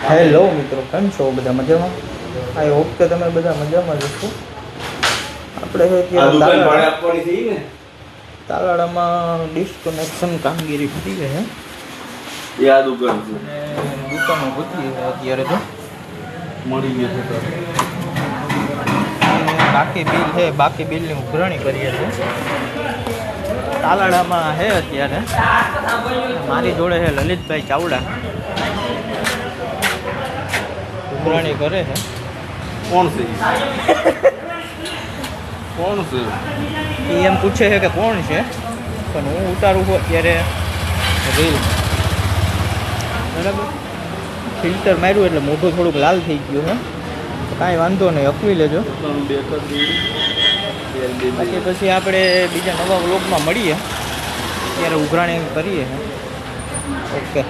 Hello મિત્રો, કેમ છો? બધા મજામાં? આઈ હોપ કે તમે બધા મજામાં જ છો. આપણે તાલાળામાં ડિસ્કનેક્શન કામગીરી કરી છે. દુકાનો બધી અત્યારે તો મળી ગઈ છે. બાકી બિલ છે, બાકી બિલની ઉઘરાણી કરીએ છીએ. તાલાળામાં છે અત્યારે મારી જોડે છે લલિતભાઈ ચાવડા, ઉઘરાણી કરે છે. કોણ છે? કોણ છે એ એમ પૂછે છે કે કોણ છે, પણ હું ઉતારું છું અત્યારે રીલ. બરાબર, ફિલ્ટર માર્યું એટલે મોઢું થોડુંક લાલ થઈ ગયું છે. કાંઈ વાંધો નહીં, અકવી લેજો. પછી આપણે બીજા નવા વ્લોગમાં મળીએ. અત્યારે ઉઘરાણી કરીએ. ઓકે.